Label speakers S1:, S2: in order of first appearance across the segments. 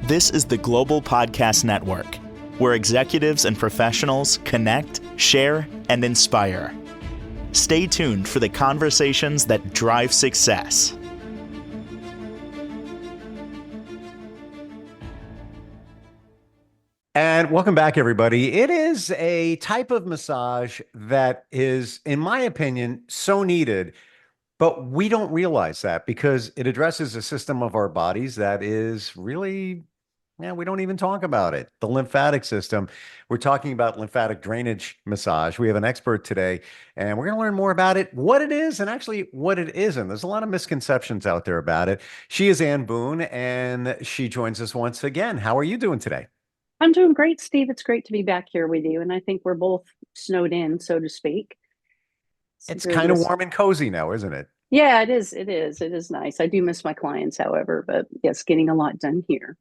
S1: This is the Global Podcast Network, where executives and professionals connect, share, and inspire. Stay tuned for the conversations that drive success.
S2: And welcome back, everybody. It is a type of massage that is, in my opinion, so needed, but we don't realize that because it addresses a system of our bodies that is really, we don't even talk about it. The lymphatic system. We're talking about lymphatic drainage massage. We have an expert today, and we're going to learn more about it, what it is, and actually what it isn't. There's a lot of misconceptions out there about it. She is Boone, and she joins us once again. How are you doing today?
S3: I'm doing great, Steve. It's great to be back here with you. And I think we're both snowed in, so to speak.
S2: It's kind of warm and cozy now, isn't it?
S3: Yeah, it is. It is. It is nice. I do miss my clients, however, but yes, getting a lot done here.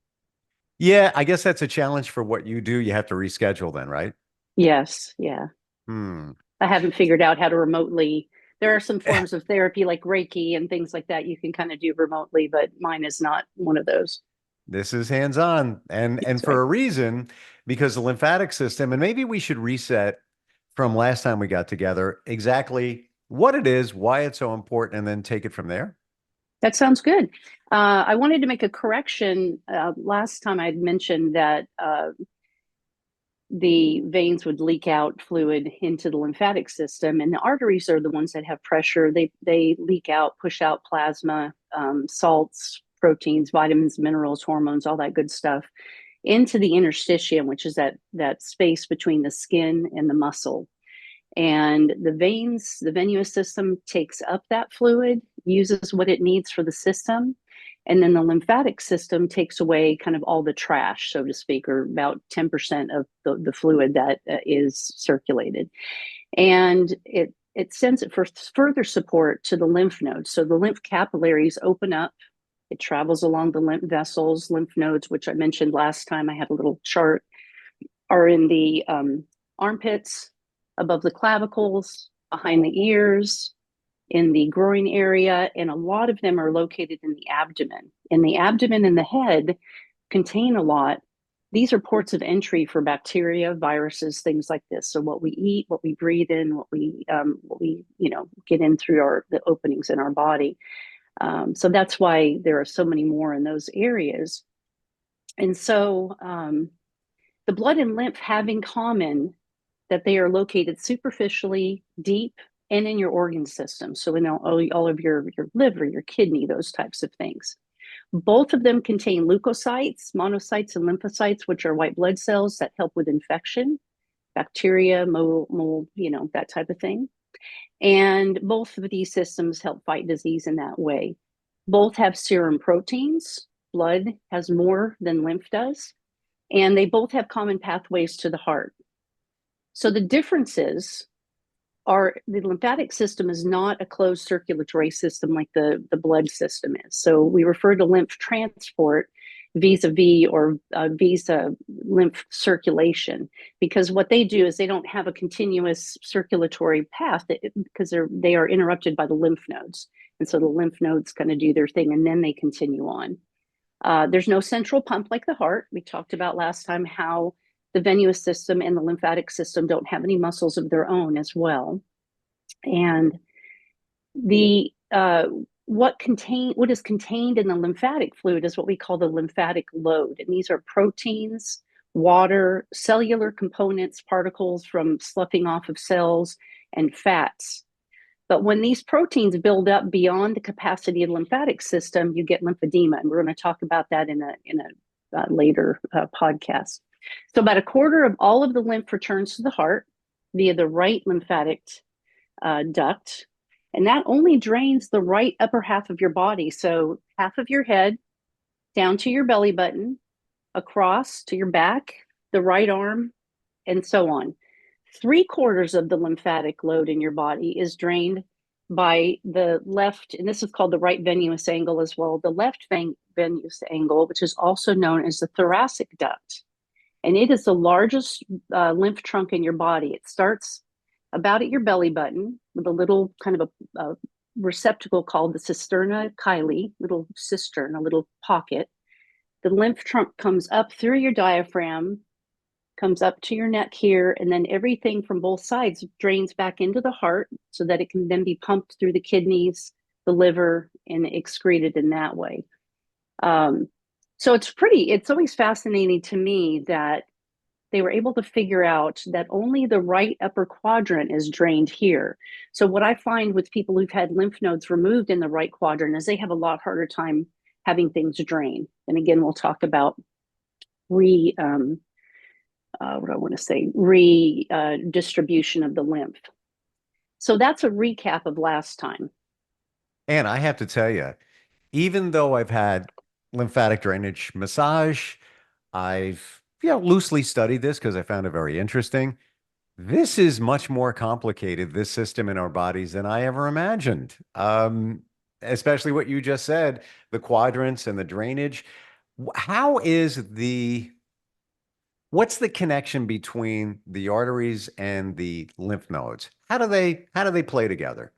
S2: Yeah, I guess that's a challenge for what you do. You have to reschedule then, right?
S3: Yes. Yeah. I haven't figured out how to remotely. There are some forms of therapy like Reiki and things like that you can kind of do remotely, but mine is not one of those.
S2: This is hands-on and for a reason, because the lymphatic system, and maybe we should reset from last time we got together, exactly what it is, why it's so important, and then take it from there.
S3: That sounds good. I wanted to make a correction. Last time I had mentioned that the veins would leak out fluid into the lymphatic system, and the arteries are the ones that have pressure. They leak out, push out plasma, salts, proteins, vitamins, minerals, hormones, all that good stuff into the interstitium, which is that space between the skin and the muscle. And the veins, the venous system takes up that fluid, uses what it needs for the system. And then the lymphatic system takes away kind of all the trash, so to speak, or about 10% of the fluid that is circulated. And it sends it for further support to the lymph nodes. So the lymph capillaries open up. It travels along the lymph vessels, lymph nodes, which I mentioned last time. I had a little chart, are in the armpits, above the clavicles, behind the ears, in the groin area, and a lot of them are located in the abdomen. And the abdomen and the head contain a lot. These are ports of entry for bacteria, viruses, things like this. So what we eat, what we breathe in, what we get in through the openings in our body. So that's why there are so many more in those areas. And so the blood and lymph have in common that they are located superficially, deep, and in your organ system. So in all of your liver, your kidney, those types of things. Both of them contain leukocytes, monocytes, and lymphocytes, which are white blood cells that help with infection, bacteria, mold, that type of thing. And both of these systems help fight disease in that way. Both have serum proteins. Blood has more than lymph does. And they both have common pathways to the heart. So the differences are the lymphatic system is not a closed circulatory system like the blood system is. So we refer to lymph transport vis-a-vis or visa lymph circulation, because what they do is they don't have a continuous circulatory path because they are interrupted by the lymph nodes. And so the lymph nodes kind of do their thing and then they continue on. There's no central pump like the heart. We talked about last time how the venous system and the lymphatic system don't have any muscles of their own as well. And what is contained in the lymphatic fluid is what we call the lymphatic load. And these are proteins, water, cellular components, particles from sloughing off of cells, and fats. But when these proteins build up beyond the capacity of the lymphatic system, you get lymphedema. And we're going to talk about that in a later podcast. So about a quarter of all of the lymph returns to the heart via the right lymphatic duct, and that only drains the right upper half of your body. So half of your head down to your belly button, across to your back, the right arm, and so on. 3/4 of the lymphatic load in your body is drained by the left, and this is called the right venous angle as well, the left venous angle, which is also known as the thoracic duct. And it is the largest lymph trunk in your body. It starts about at your belly button with a little kind of a receptacle called the cisterna chyli, little cistern, a little pocket. The lymph trunk comes up through your diaphragm, comes up to your neck here, and then everything from both sides drains back into the heart so that it can then be pumped through the kidneys, the liver, and excreted in that way. So it's always fascinating to me that they were able to figure out that only the right upper quadrant is drained here. So what I find with people who've had lymph nodes removed in the right quadrant is they have a lot harder time having things drain. And again, we'll talk about redistribution of the lymph. So that's a recap of last time.
S2: And I have to tell you, even though I've had lymphatic drainage massage, I've loosely studied this because I found it very interesting. This is much more complicated, this system in our bodies, than I ever imagined. Especially what you just said, the quadrants and the drainage. What's the connection between the arteries and the lymph nodes? How do they play together?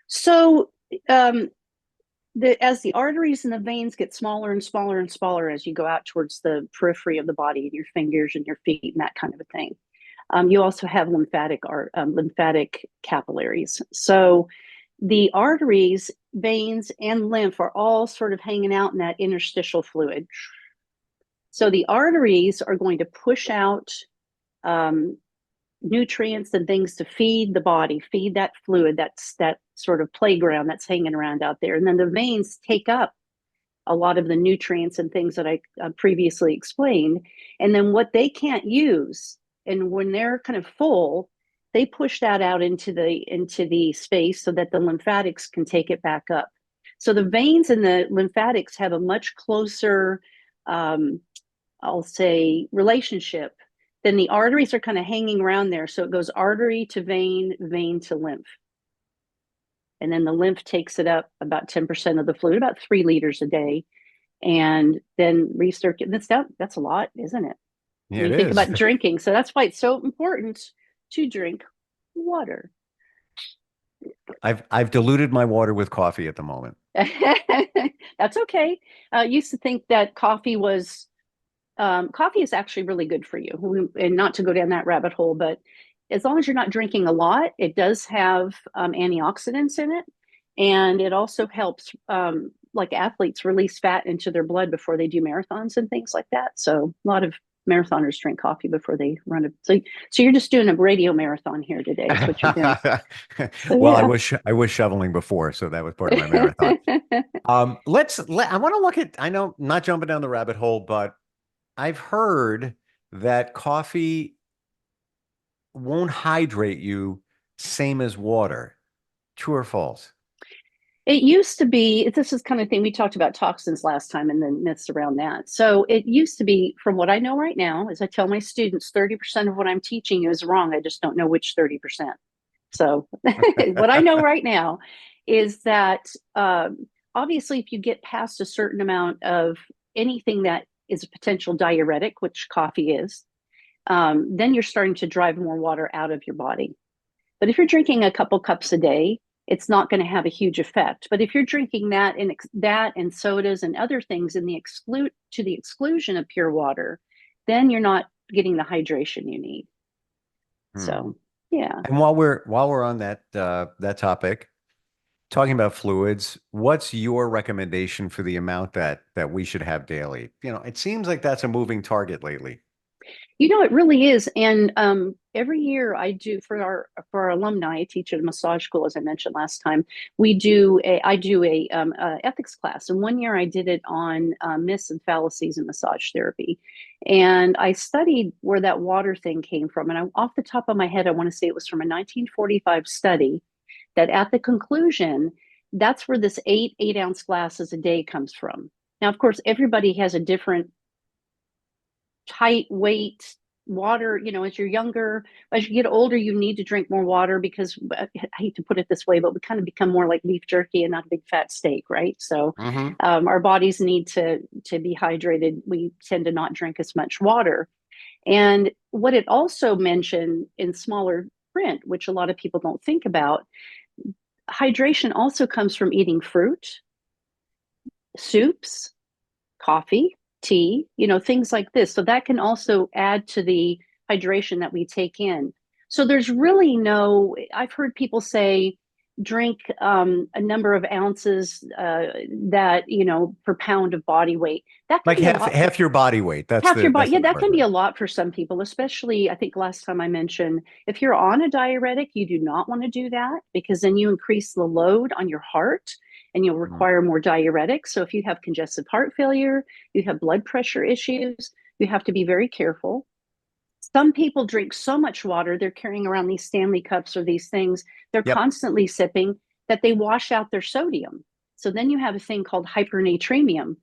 S3: So as the arteries and the veins get smaller and smaller and smaller as you go out towards the periphery of the body and your fingers and your feet and that kind of a thing, you also have lymphatic capillaries. So the arteries, veins, and lymph are all sort of hanging out in that interstitial fluid. So the arteries are going to push out nutrients and things to feed the body, feed that fluid, that's that sort of playground that's hanging around out there. And then the veins take up a lot of the nutrients and things that I previously explained. And then what they can't use, and when they're kind of full, they push that out into the space so that the lymphatics can take it back up. So the veins and the lymphatics have a much closer, I'll say, relationship. Then the arteries are kind of hanging around there. So it goes artery to vein, vein to lymph. And then the lymph takes it up about 10% of the fluid, about 3 liters a day. And then recirculate. That's a lot, isn't it?
S2: Yeah,
S3: when you think about drinking. So that's why it's so important to drink water.
S2: I've diluted my water with coffee at the moment.
S3: That's okay. I used to think that coffee is actually really good for you. And not to go down that rabbit hole, but as long as you're not drinking a lot, it does have antioxidants in it. And it also helps like athletes release fat into their blood before they do marathons and things like that. So a lot of marathoners drink coffee before they run it. So you're just doing a radio marathon here today. Is what you're doing. So,
S2: well,
S3: yeah.
S2: I was shoveling before, so that was part of my marathon. I want to look at, I know, not jumping down the rabbit hole, but I've heard that coffee won't hydrate you same as water. True or false?
S3: It used to be, this is kind of thing, we talked about toxins last time and the myths around that. So it used to be, from what I know right now, is I tell my students 30% of what I'm teaching you is wrong. I just don't know which 30%. So what I know right now is that obviously if you get past a certain amount of anything that is a potential diuretic, which coffee is, then you're starting to drive more water out of your body. But if you're drinking a couple cups a day, it's not going to have a huge effect. But if you're drinking that and sodas and other things to the exclusion of pure water, then you're not getting the hydration you need. So, yeah.
S2: And while we're on that topic, talking about fluids, what's your recommendation for the amount that we should have daily? It seems like that's a moving target lately.
S3: It really is. And every year I do for our alumni, I teach at a massage school, as I mentioned last time. I do a ethics class, and one year I did it on myths and fallacies in massage therapy, and I studied where that water thing came from. And off the top of my head, I want to say it was from a 1945 study that, at the conclusion, that's where this 8-ounce glasses a day comes from. Now, of course, everybody has a different height, weight, water. As you're younger, as you get older, you need to drink more water because, I hate to put it this way, but we kind of become more like beef jerky and not a big fat steak, right? So our bodies need to be hydrated. We tend to not drink as much water. And what it also mentioned in smaller print, which a lot of people don't think about, hydration also comes from eating fruit, soups, coffee, tea, things like this. So that can also add to the hydration that we take in. So there's really I've heard people say drink a number of ounces that, per pound of body weight. That can
S2: Like
S3: be a lot.
S2: half your body weight.
S3: Half your body.
S2: That's
S3: Yeah,
S2: the
S3: that
S2: number
S3: can
S2: I
S3: be
S2: heard.
S3: a lot for some people, especially I think last time I mentioned, if you're on a diuretic, you do not want to do that because then you increase the load on your heart and you'll
S2: Mm.
S3: require more diuretics. So if you have congestive heart failure, you have blood pressure issues, you have to be very careful. Some people drink so much water, they're carrying around these Stanley cups or these things, they're
S2: Yep.
S3: constantly sipping, that they wash out their sodium. So then you have a thing called hyponatremia,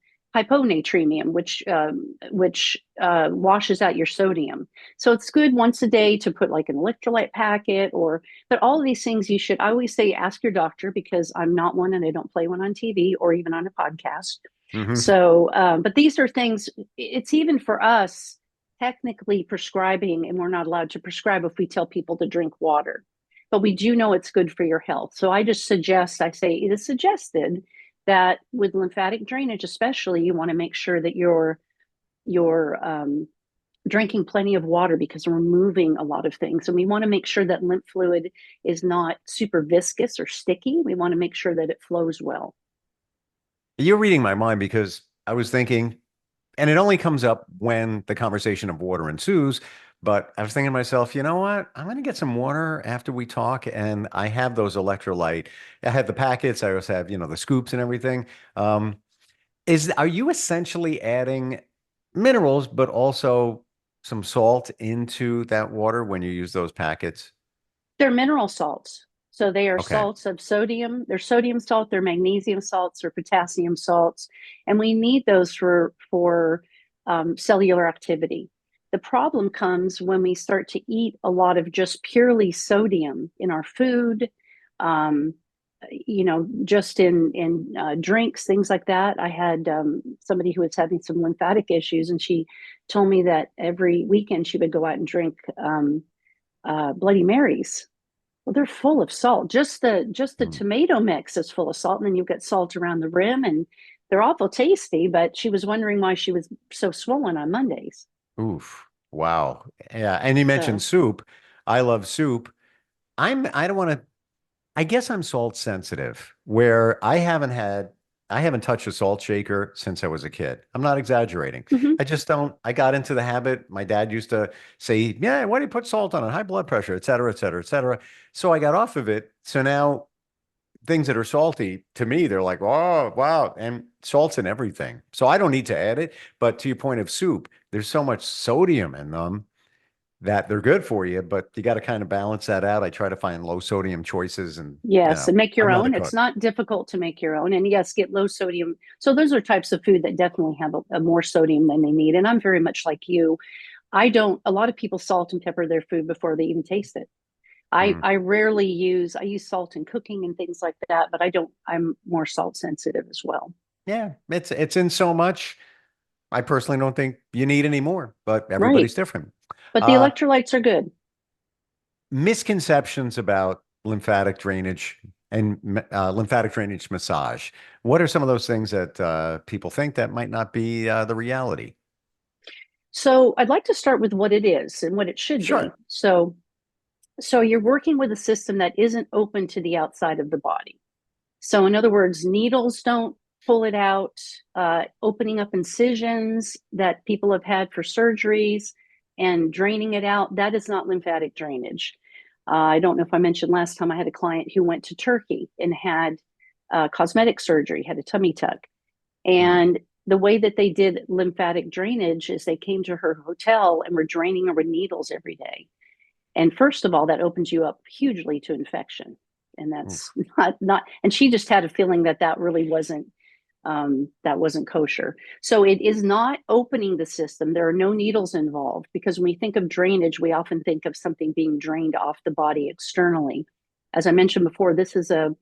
S3: which washes out your sodium. So it's good once a day to put like an electrolyte packet, but all of these things you should. I always say ask your doctor because I'm not one and I don't play one on TV or even on a podcast.
S2: Mhm.
S3: So, but these are things. It's even for us technically prescribing, and we're not allowed to prescribe if we tell people to drink water. But we do know it's good for your health. So I say it is suggested that with lymphatic drainage, especially, you want to make sure that you're drinking plenty of water because we're moving a lot of things. And we want to make sure that lymph fluid is not super viscous or sticky. We want to make sure that it flows well.
S2: You're reading my mind because I was thinking, and it only comes up when the conversation of water ensues. But I was thinking to myself, you know what? I'm going to get some water after we talk. And I have those electrolyte. I have the packets. I also have, the scoops and everything. Um, are you essentially adding minerals, but also some salt into that water when you use those packets?
S3: They're mineral salts. So they are
S2: Okay.
S3: salts of sodium. They're sodium salt, they're magnesium salts, or potassium salts. And we need those for cellular activity. The problem comes when we start to eat a lot of just purely sodium in our food, just in drinks, things like that. I had somebody who was having some lymphatic issues, and she told me that every weekend she would go out and drink Bloody Marys. Well, they're full of salt. Just the
S2: Mm.
S3: tomato mix is full of salt, and then you've got salt around the rim, and they're awful tasty. But she was wondering why she was so swollen on Mondays.
S2: Oof. Wow. Yeah. And you mentioned
S3: So,
S2: soup. I love soup. I don't want to, I guess I'm salt sensitive where I haven't touched a salt shaker since I was a kid. I'm not exaggerating.
S3: mhm.
S2: I just don't, I got into the habit. My dad used to say, yeah, why do you put salt on it? High blood pressure, et cetera, et cetera, et cetera. So I got off of it. So now things that are salty to me, they're like, oh, wow. And salt's in everything. So I don't need to add it. But to your point of soup, there's so much sodium in them that they're good for you, but you got to kind of balance that out. I try to find low sodium choices and,
S3: Yes, and make your
S2: I'm not a
S3: own. It's
S2: cook.
S3: not difficult to make your own. And yes, get low sodium. So those are types of food that definitely have a more sodium than they need. And I'm very much like you. I don't. A lot of people salt and pepper their food before they even taste it. I
S2: Mm.
S3: I rarely use. I use salt in cooking and things like that, but I don't. I'm more salt sensitive as well.
S2: Yeah, it's in so much. I personally don't think you need any more, but
S3: Right.
S2: everybody's different.
S3: But the
S2: Uh,
S3: electrolytes are good.
S2: Misconceptions about lymphatic drainage and lymphatic drainage massage. What are some of those things that people think that might not be the reality?
S3: So I'd like to start with what it is and what it should be.
S2: Sure.
S3: So you're working with a system that isn't open to the outside of the body. So in other words, needles don't pull it out, opening up incisions that people have had for surgeries and draining it out. That is not lymphatic drainage. I don't know if I mentioned last time I had a client who went to Turkey and had cosmetic surgery, had a tummy tuck.
S2: Mm.
S3: And the way that they did lymphatic drainage is they came to her hotel and were draining her with needles every day. And first of all, that opens you up hugely to infection. And that's
S2: Oof.
S3: not, and she just had a feeling that really wasn't kosher. So it is not opening the system. There are no needles involved because when we think of drainage, we often think of something being drained off the body externally. As I mentioned before, this is a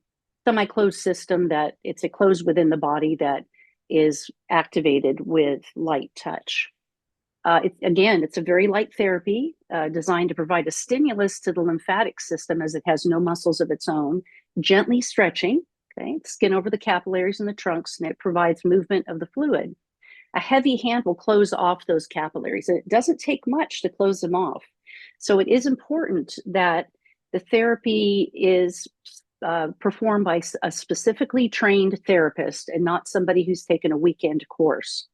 S3: semi-closed system that it's a closed within the body that is activated with light touch. It's a very light therapy designed to provide a stimulus to the lymphatic system as it has no muscles of its own, gently stretching, okay, skin over the capillaries and the trunks, and it provides movement of the fluid. a heavy hand will close off those capillaries, and it doesn't take much to close them off. So it is important that the therapy is performed by a specifically trained therapist and not somebody who's taken a weekend course.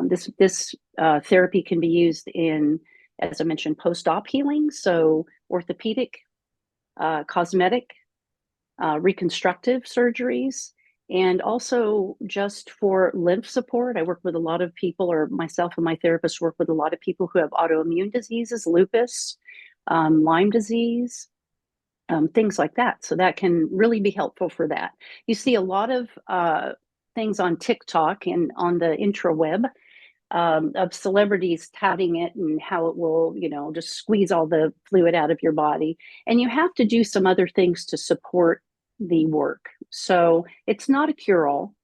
S3: This therapy can be used in, as I mentioned, post-op healing, so orthopedic, cosmetic, reconstructive surgeries, and also just for lymph support. I work with a lot of people, or myself and my therapist work with a lot of people who have autoimmune diseases, lupus, Lyme disease, things like that. So that can really be helpful for that. You see a lot of things on TikTok and on the intraweb of celebrities touting it and how it will, just squeeze all the fluid out of your body. And you have to do some other things to support the work. So it's not a cure-all.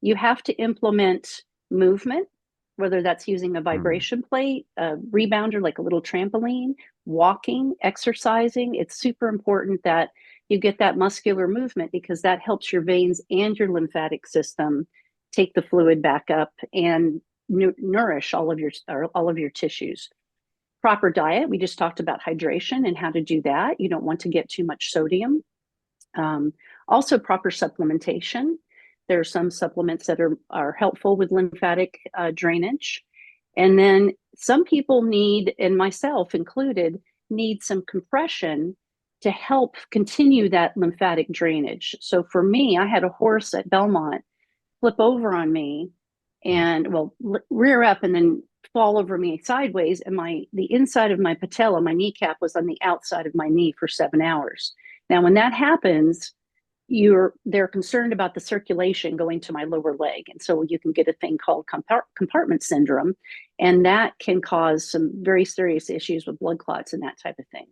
S3: You have to implement movement, whether that's using a vibration plate, a rebounder, like a little trampoline, walking, exercising. It's super important that you get that muscular movement, because that helps your veins and your lymphatic system take the fluid back up and nourish all of your tissues. Proper diet. We just talked about hydration and how to do that. You don't want to get too much sodium. Also, proper supplementation. There are some supplements that are helpful with lymphatic drainage. And then some people need, and myself included, need some compression to help continue that lymphatic drainage. So for me, I had a horse at Belmont flip over on me and, rear up and then fall over me sideways. And the inside of my patella, my kneecap, was on the outside of my knee for 7 hours. Now, when that happens, they're concerned about the circulation going to my lower leg. And so you can get a thing called compartment syndrome, and that can cause some very serious issues with blood clots and that type of thing.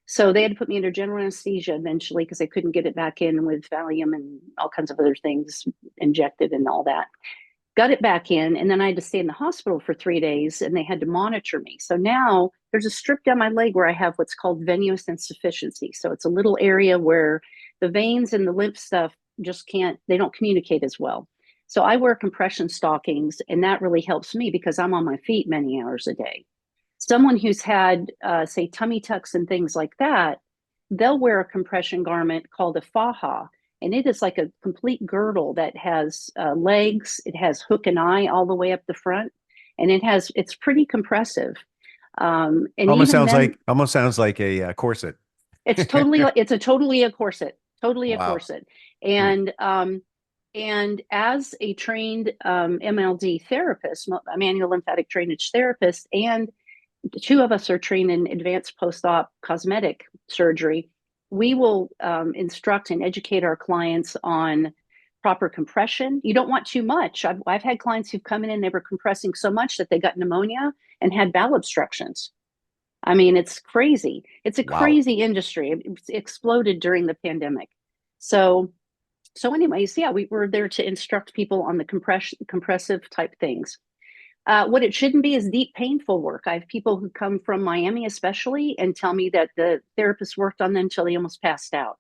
S3: So they had to put me under general anesthesia eventually, because they couldn't get it back in with Valium and all kinds of other things injected and all that. Got it back in, and then I had to stay in the hospital for 3 days, and they had to monitor me. So now there's a strip down my leg where I have what's called venous insufficiency. So it's a little area where the veins and the lymph stuff they don't communicate as well. So I wear compression stockings, and that really helps me because I'm on my feet many hours a day. Someone who's had, say, tummy tucks and things like that, they'll wear a compression garment called a faja. And it is like a complete girdle that has legs. It has hook and eye all the way up the front, and it's pretty compressive. And
S2: almost sounds like a corset.
S3: It's totally a corset, totally a
S2: Wow.
S3: corset. And as a trained MLD therapist, manual lymphatic drainage therapist, and 2 of us are trained in advanced post-op cosmetic surgery, we will instruct and educate our clients on proper compression. You don't want too much. I've had clients who've come in and they were compressing so much that they got pneumonia and had bowel obstructions. I mean, it's crazy. It's a crazy industry. It's exploded during the pandemic. So anyways, yeah, we're there to instruct people on the compressive type things. What it shouldn't be is deep, painful work. I have people who come from Miami, especially, and tell me that the therapist worked on them until they almost passed out.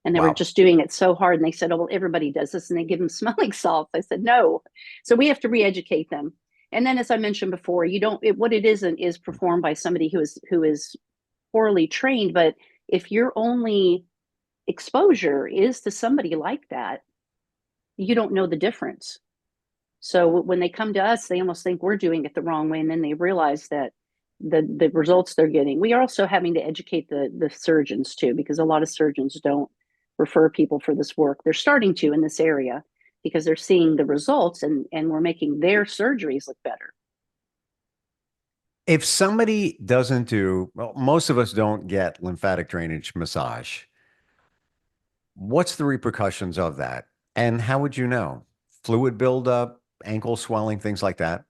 S3: And they were just doing it so hard. And they said, oh, well, everybody does this. And they give them smelling salts. I said, no. So we have to re-educate them. And then, as I mentioned before, what it isn't is performed by somebody who is poorly trained. But if your only exposure is to somebody like that, you don't know the difference. So when they come to us, they almost think we're doing it the wrong way. And then they realize that the results they're getting. We are also having to educate the surgeons too, because a lot of surgeons don't refer people for this work. They're starting to in this area because they're seeing the results, and we're making their surgeries look better.
S2: If somebody most of us don't get lymphatic drainage massage, what's the repercussions of that? And how would you know? Fluid buildup, ankle swelling, things like that?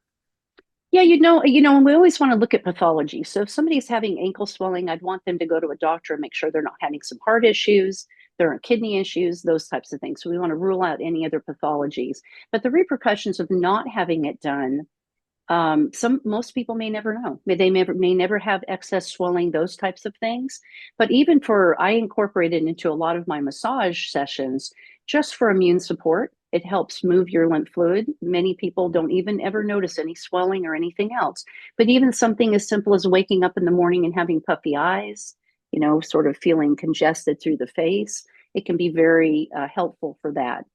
S3: Yeah, and we always want to look at pathology. So if somebody's having ankle swelling, I'd want them to go to a doctor and make sure they're not having some heart issues, there aren't kidney issues, those types of things. So we want to rule out any other pathologies. But the repercussions of not having it done, most people may never know. They may never have excess swelling, those types of things. But I incorporate it into a lot of my massage sessions just for immune support. It helps move your lymph fluid. Many people don't even ever notice any swelling or anything else. But even something as simple as waking up in the morning and having puffy eyes, sort of feeling congested through the face, it can be very helpful for that.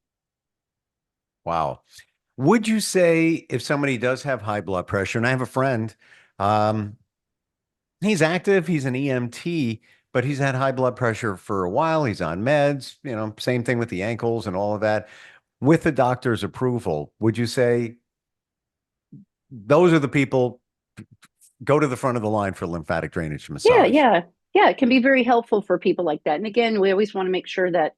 S2: Wow. Would you say if somebody does have high blood pressure, and I have a friend, um, he's active, he's an EMT, but he's had high blood pressure for a while. He's on meds, same thing with the ankles and all of that. With the doctor's approval, would you say those are the people go to the front of the line for lymphatic drainage massage?
S3: Yeah. It can be very helpful for people like that. And again, we always want to make sure that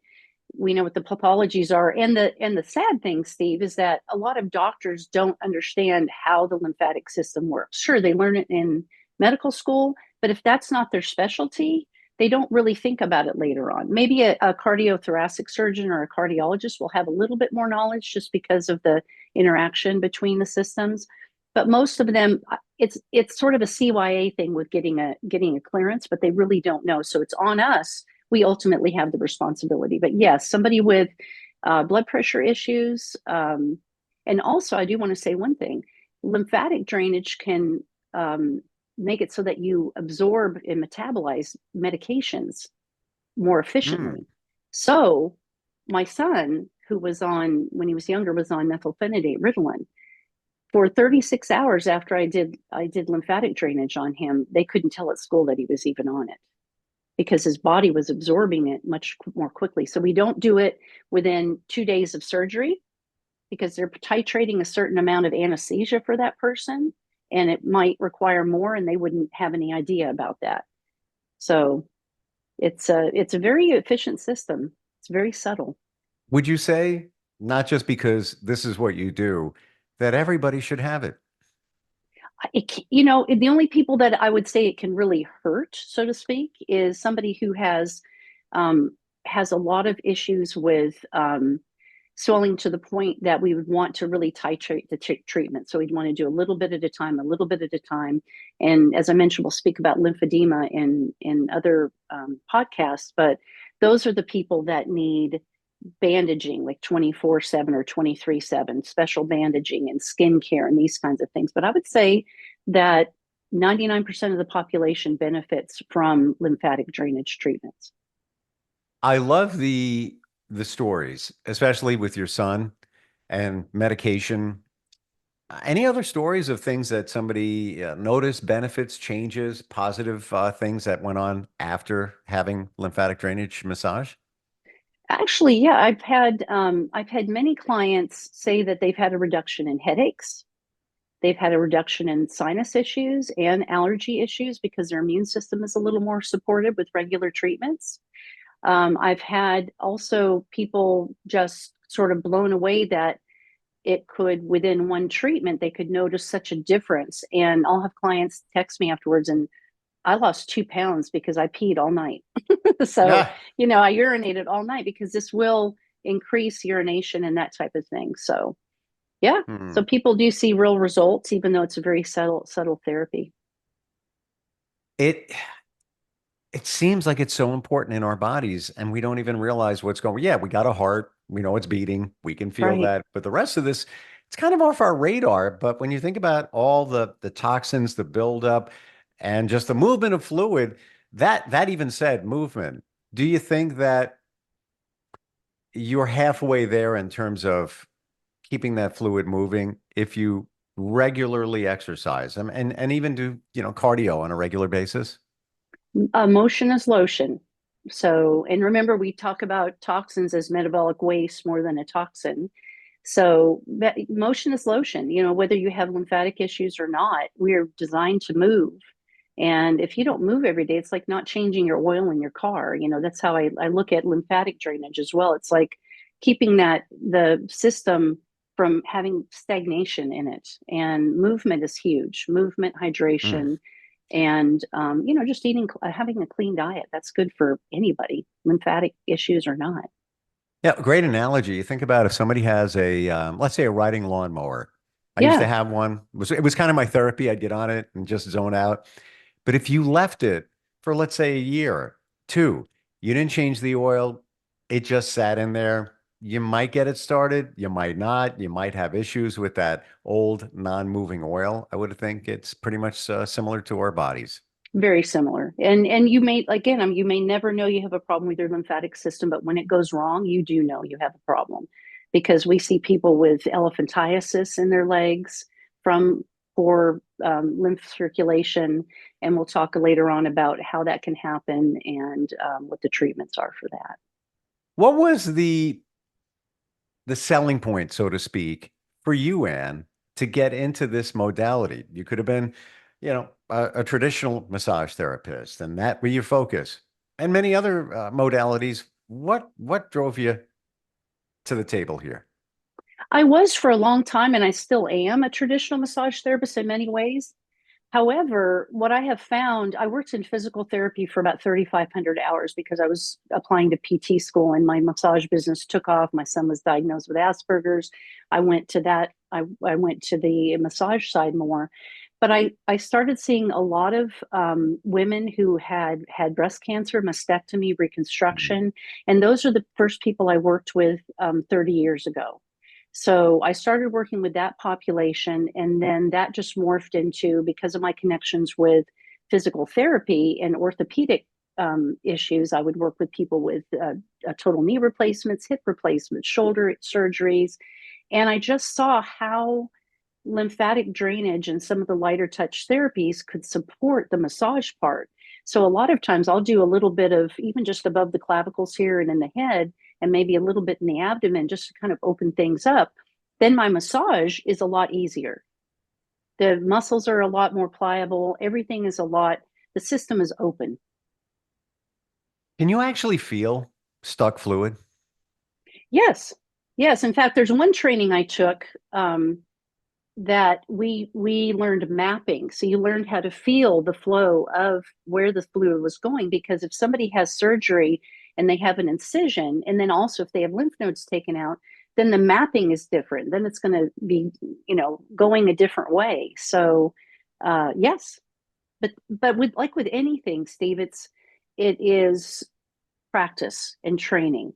S3: we know what the pathologies are. And the sad thing, Steve, is that a lot of doctors don't understand how the lymphatic system works. Sure, they learn it in medical school, but if that's not their specialty, they don't really think about it later on. Maybe a cardiothoracic surgeon or a cardiologist will have a little bit more knowledge just because of the interaction between the systems. But most of them, it's sort of a CYA thing with getting a clearance, but they really don't know. So it's on us. We ultimately have the responsibility. But yes, somebody with blood pressure issues, and also I do want to say one thing: lymphatic drainage can make it so that you absorb and metabolize medications more efficiently. So my son, who was when he was younger, was on methylphenidate, Ritalin. For 36 hours after I did lymphatic drainage on him, they couldn't tell at school that he was even on it because his body was absorbing it much more quickly. So we don't do it within 2 days of surgery because they're titrating a certain amount of anesthesia for that person, and it might require more, and they wouldn't have any idea about that. So it's a very efficient system. It's very subtle.
S2: Would you say, not just because this is what you do, that everybody should have it?
S3: The only people that I would say it can really hurt, so to speak, is somebody who has a lot of issues with swelling to the point that we would want to really titrate the treatment. So we'd want to do a little bit at a time, a little bit at a time. And as I mentioned, we'll speak about lymphedema in other podcasts, but those are the people that need bandaging like 24/7 or 23/7, special bandaging and skin care and these kinds of things. But I would say that 99% of the population benefits from lymphatic drainage treatments.
S2: I love the stories, especially with your son and medication. Any other stories of things that somebody noticed, benefits, changes, positive things that went on after having lymphatic drainage massage?
S3: Actually, yeah, I've had many clients say that they've had a reduction in headaches. They've had a reduction in sinus issues and allergy issues because their immune system is a little more supported with regular treatments. I've had also people just sort of blown away that it could, within one treatment, they could notice such a difference. And I'll have clients text me afterwards, and I lost 2 pounds because I peed all night. So,
S2: Yeah.
S3: I urinated all night because this will increase urination and that type of thing. So, yeah. So people do see real results, even though it's a very subtle therapy.
S2: It seems like it's so important in our bodies, and we don't even realize what's going. Yeah, we got a heart, we know it's beating, we can feel
S3: Right.
S2: that, but the rest of this, it's kind of off our radar. But when you think about all the toxins, the buildup, and just the movement of fluid, that even said movement. Do you think that you're halfway there in terms of keeping that fluid moving if you regularly exercise and even do, cardio on a regular basis?
S3: Motion is lotion. So, and remember, we talk about toxins as metabolic waste more than a toxin. So, motion is lotion. Whether you have lymphatic issues or not, we're designed to move. And if you don't move every day, it's like not changing your oil in your car. That's how I look at lymphatic drainage as well. It's like keeping the system from having stagnation in it. And movement is huge. Movement,
S2: Mm.
S3: hydration, and just having a clean diet. That's good for anybody, lymphatic issues or not.
S2: Yeah, great analogy. You think about if somebody has let's say a riding lawnmower. I used to
S3: Yeah.
S2: have one. It was kind of my therapy. I'd get on it and just zone out. But if you left it for, let's say, a year, two, you didn't change the oil, it just sat in there. you might get it started, you might not, you might have issues with that old non-moving oil. I would think it's pretty much similar to our bodies.
S3: Very similar. And you may, again, you may never know you have a problem with your lymphatic system, but when it goes wrong, you do know you have a problem, because we see people with elephantiasis in their legs from poor lymph circulation, and we'll talk later on about how that can happen and what the treatments are for that.
S2: What was the selling point, so to speak, for you, Anne, to get into this modality? You could have been, a traditional massage therapist, and that be your focus, and many other modalities. What drove you to the table here?
S3: I was for a long time, and I still am a traditional massage therapist in many ways. However, what I have found, I worked in physical therapy for about 3,500 hours because I was applying to PT school and my massage business took off. My son was diagnosed with Asperger's. I went to that. I went to the massage side more. But I started seeing a lot of women who had breast cancer, mastectomy, reconstruction. And those are the first people I worked with 30 years ago. So I started working with that population, and then that just morphed into, because of my connections with physical therapy and orthopedic issues, I would work with people with total knee replacements, hip replacements, shoulder surgeries. And I just saw how lymphatic drainage and some of the lighter touch therapies could support the massage part. So a lot of times I'll do a little bit of even just above the clavicles here and in the head, and maybe a little bit in the abdomen, just to kind of open things up. Then my massage is a lot easier. The muscles are a lot more pliable. Everything is the system is open.
S2: Can you actually feel stuck fluid?
S3: Yes. Yes. In fact, there's one training I took that we learned mapping. So you learned how to feel the flow of where the fluid was going, because if somebody has surgery and they have an incision, and then also if they have lymph nodes taken out, then the mapping is different. Then it's going to be, going a different way. So yes, but with anything, Steve, it is practice and training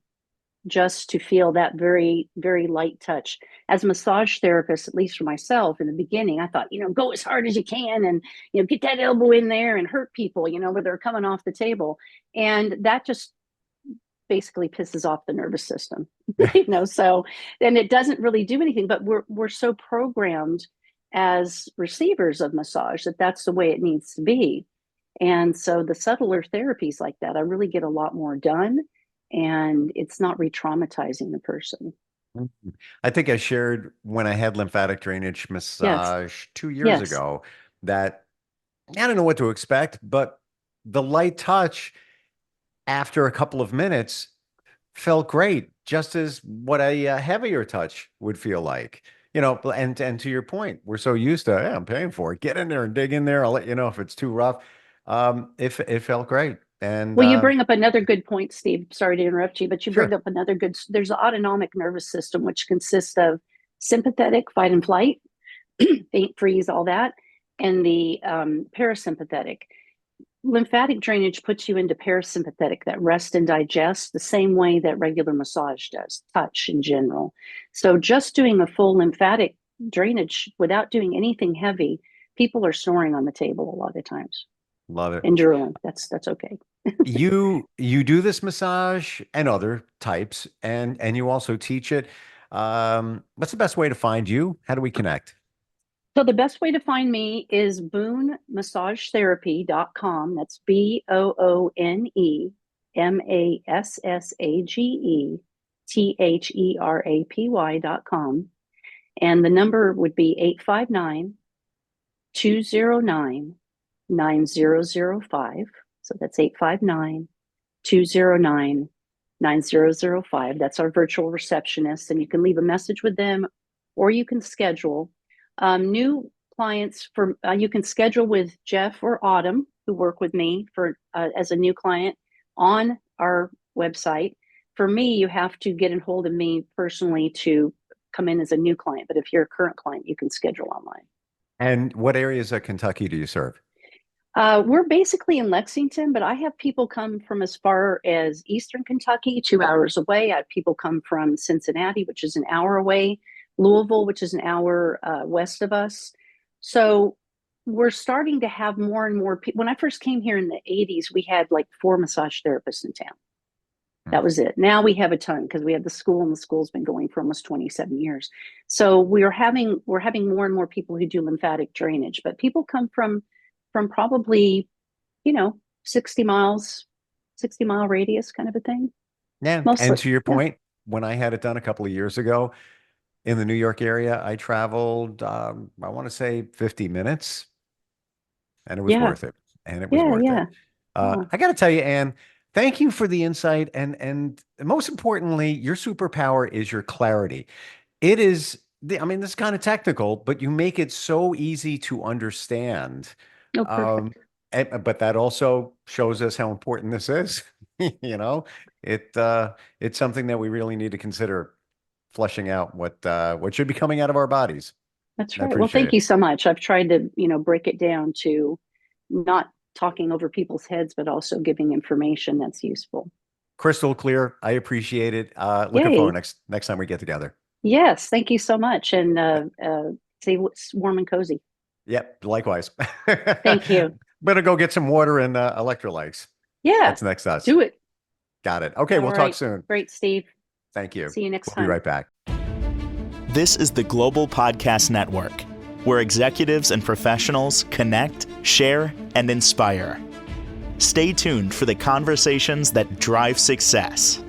S3: just to feel that very, very light touch. As a massage therapist, at least for myself in the beginning, I thought, go as hard as you can and, get that elbow in there and hurt people, where they're coming off the table. And that just basically pisses off the nervous system, so then it doesn't really do anything, but we're so programmed as receivers of massage that that's the way it needs to be. And so the subtler therapies like that, I really get a lot more done, and it's not re-traumatizing the person.
S2: I think I shared when I had lymphatic drainage
S3: Yes.
S2: massage 2 years
S3: Yes.
S2: ago that I don't know what to expect, but the light touch after a couple of minutes felt great, just as what a heavier touch would feel like. And to your point, we're so used to, I'm paying for it. Get in there and dig in there. I'll let you know if it's too rough. It felt great. And
S3: Well, you bring up another good point, Steve. Sorry to interrupt you, but you bring
S2: sure.
S3: up another good. There's the autonomic nervous system, which consists of sympathetic, fight and flight, faint, freeze, all that, and the parasympathetic. Lymphatic drainage puts you into parasympathetic, that rest and digest, the same way that regular massage does, touch in general. So just doing a full lymphatic drainage without doing anything heavy, people are snoring on the table a lot of times
S2: Love it.
S3: and drooling. That's okay.
S2: You do this massage and other types, and you also teach it. What's the best way to find you? How do we connect?
S3: So the best way to find me is boonemassagetherapy.com. That's BOONEmassagetherapy.com. And the number would be 859-209-9005. So that's 859-209-9005. That's our virtual receptionist. And you can leave a message with them, or you can schedule. New clients you can schedule with Jeff or Autumn, who work with me as a new client on our website. For me, you have to get in hold of me personally to come in as a new client. But if you're a current client, you can schedule online.
S2: And what areas of Kentucky do you serve?
S3: We're basically in Lexington, but I have people come from as far as Eastern Kentucky, 2 hours away. I have people come from Cincinnati, which is an hour away, Louisville, which is an hour west of us. So we're starting to have more and more people. When I first came here in the 80s, we had like 4 massage therapists in town. That was it. Now we have a ton because we have the school, and the school's been going for almost 27 years. So we're having more and more people who do lymphatic drainage, but people come from probably, 60 miles, 60-mile radius kind of a thing.
S2: Yeah.
S3: Mostly.
S2: And to your point, when I had it done a couple of years ago in the New York area, I traveled, I want to say 50 minutes, and it was
S3: Yeah.
S2: worth it. And it was
S3: Yeah.
S2: worth it.
S3: Yeah. Yeah.
S2: I got to tell you, Anne, thank you for the insight. And most importantly, your superpower is your clarity. It is, I mean, this is kind of technical, but you make it so easy to understand.
S3: Oh,
S2: Um,
S3: perfect.
S2: but that also shows us how important this is. You know, it's something that we really need to consider fleshing out what should be coming out of our bodies.
S3: That's
S2: I
S3: right. Well,
S2: appreciate
S3: thank
S2: it.
S3: you so much. I've tried to, break it down to not talking over people's heads, but also giving information that's useful.
S2: Crystal clear. I appreciate it. Looking forward
S3: Yay.
S2: next time we get together.
S3: Yes. Thank you so much. And stay warm and cozy.
S2: Yep, likewise.
S3: Thank you.
S2: Better go get some water and electrolytes.
S3: Yeah.
S2: That's next us.
S3: Do it.
S2: Got it. Okay,
S3: All
S2: we'll talk
S3: right.
S2: soon.
S3: Great, Steve.
S2: Thank you.
S3: See you next
S2: We'll
S3: time.
S2: be right back.
S1: This is the Global Podcast Network, where executives and professionals connect, share, and inspire. Stay tuned for the conversations that drive success.